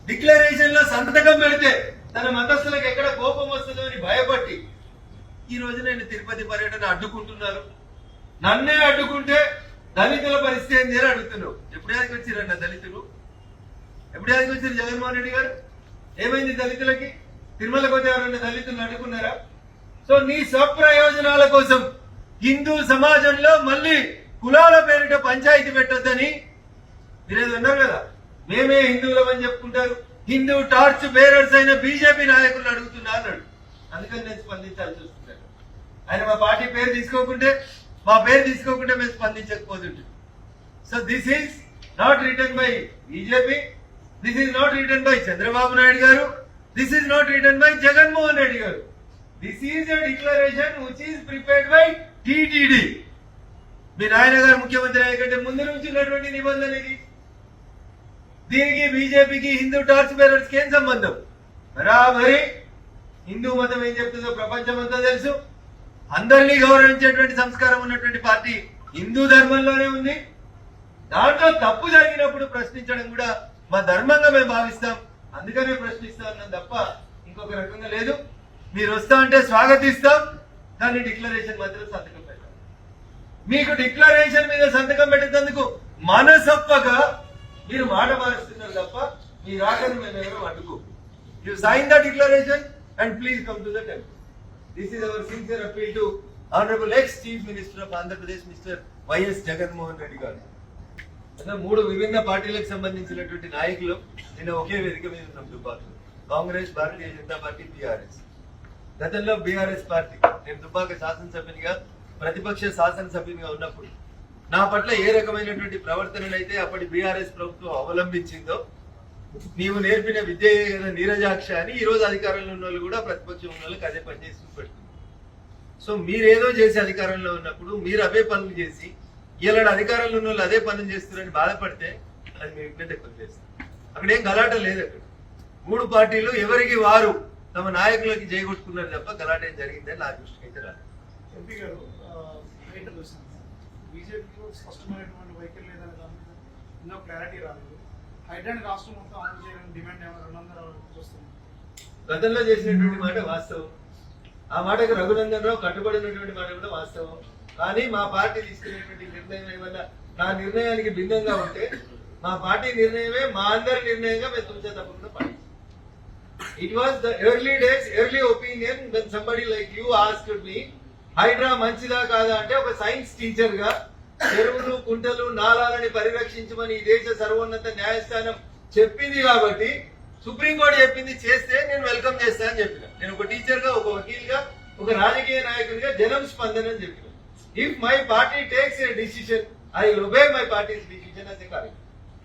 Declaration లో సంతకం పెడితే తన మతస్థులకు ఎక్కడ కోపం వస్తుందో అని భయపట్టి ఈ రోజు నేను తిరుపతి పర్యటన అడ్డుకుంటున్నారు. నన్నే అడ్డుకుంటే దళితుల పరిస్థితి ఏంది అని అడుగుతున్నావు. ఎప్పుడు యాదికి వచ్చిరన్న దళితులు? ఎప్పుడు యాదికి వచ్చారు జగన్మోహన్ రెడ్డి గారు? ఏమైంది దళితులకి? తిరుమలకు వచ్చే ఎవరన్నా దళితులను అడ్డుకున్నారా? సో నీ స్వప్రయోజనాల కోసం హిందూ సమాజంలో మళ్ళీ కులాల పేరిట పంచాయతీ పెట్టొద్దని మీరేదో అన్నారు కదా, మేమే హిందువులమని చెప్పుకుంటారు. హిందూ టార్చ్ బేరర్స్ అయిన బీజేపీ నాయకులను అడుగుతున్నా అన్నాడు. అందుకని నేను స్పందించాల్సి వస్తున్నాను. ఆయన మా పార్టీ పేరు తీసుకోకుంటే మేము స్పందించకపోతుంటే. So this is not written by BJP, this is not written by Chandrababu Naidu garu, this is not written by Jaganmohan Reddy garu. This is a declaration which is prepared by TTD. మీ నాయన గారు ముఖ్యమంత్రి అయ్యేకంటే ముందు నుంచి ఉన్నటువంటి నిబంధన ఇది. దీనికి బీజేపీకి హిందూ టార్చ్ బేరర్స్ కి ఏం సంబంధం? బరాబరి హిందూ మతం ఏం చెప్తుందో ప్రపంచం అంతా తెలుసు. అందరినీ గౌరవించేటువంటి సంస్కారం ఉన్నటువంటి పార్టీ హిందూ ధర్మంలోనే ఉంది. దాంట్లో తప్పు జరిగినప్పుడు ప్రశ్నించడం కూడా మా ధర్మంగా మేము భావిస్తాం. అందుకనే ప్రశ్నిస్తా ఉన్నాం తప్ప ఇంకొక రకంగా లేదు. మీరు వస్తా అంటే స్వాగతిస్తాం, కానీ డిక్లరేషన్ మాత్రం సంతకం పెట్టాం. మీకు డిక్లరేషన్ మీద సంతకం పెట్టేందుకు మనసొప్పగా మీరు మాట మారుస్తున్నారు తప్ప మీ రాకను మేము ఎవరో అడ్డుకో. You sign the declaration and please come to the temple. This is our sincere appeal to honourable ex chief minister of Andhra Pradesh mister YS Jaganmohan Reddy garu. మూడు విభిన్న పార్టీలకు సంబంధించినటువంటి నాయకులు నిన్న ఒకే వేదిక మీద ఉన్నాం. దుబ్బాకలో కాంగ్రెస్, భారతీయ జనతా పార్టీ, బీఆర్ఎస్. గతంలో బీఆర్ఎస్ పార్టీ నేను దుబ్బాక శాసనసభ్యునిగా, ప్రతిపక్ష శాసనసభ్యునిగా ఉన్నప్పుడు నా పట్ల ఏ రకమైనటువంటి ప్రవర్తననైతే అప్పటి బీఆర్ఎస్ ప్రభుత్వం అవలంబించిందో, నీవు నేర్పిన విద్య నీరజాక్ష అని ఈ రోజు అధికారంలో ఉన్న వాళ్ళు కూడా ప్రతిపక్షం ఉన్న వాళ్ళకి అదే పని చేసి పెడుతుంది. సో మీరేదో చేసి అధికారంలో ఉన్నప్పుడు మీరు అవే పనులు చేసి ఇలా అధికారంలో ఉన్న వాళ్ళు అదే పనులు చేస్తున్నారని బాధపడితే అది మీరు ఇంట్లో ఎక్కువ చేస్తారు. అక్కడ ఏం గలాట లేదు. అక్కడ మూడు పార్టీలు ఎవరికి వారు తమ నాయకులకి జయగొట్టుకున్నారు తప్ప గలాట ఏం జరిగిందని నా దృష్టికి అయితే రాలేదు. ఎంపీ గారు బీజేపీకి స్పష్టమైనటువంటి వైఖరి లేదని దాని మీద ఎన్నో క్లారిటీ రాలేదు. హైడ్రాని రాష్ట్రం మొత్తం అమలు చేయాలని డిమాండ్ ఏమైనా చూస్తుంది. గతంలో చేసినటువంటి మాట వాస్తవం. ఆ మాటకు రఘునందన్ రావు కట్టుబడినటువంటి మాట కూడా వాస్తవం. కానీ మా పార్టీ తీసుకునేటువంటి నిర్ణయం ఏమన్నా నా నిర్ణయానికి భిన్నంగా ఉంటే మా పార్టీ నిర్ణయమే మా అందరి నిర్ణయంగా మేము తుంచే తప్పకుండా పాటిస్తాం. It was the early days, early opinion when somebody like you asked me HYDRAA మంచిదా కాదా అంటే ఒక సైన్స్ టీచర్ గా చెరువులు, కుంటలు, నాలాలని పరిరక్షించమని ఈ దేశ సర్వోన్నత న్యాయస్థానం చెప్పింది కాబట్టి సుప్రీంకోర్టు చెప్పింది చేస్తే నేను వెల్కమ్ చేస్తా అని చెప్పిన. నేను ఒక టీచర్ గా, ఒక వకీల్ గా, ఒక రాజకీయ నాయకునిగా జనం స్పందన అని చెప్పిన. If my party takes A decision, I will obey my parties decision as a కార్యక్రమం.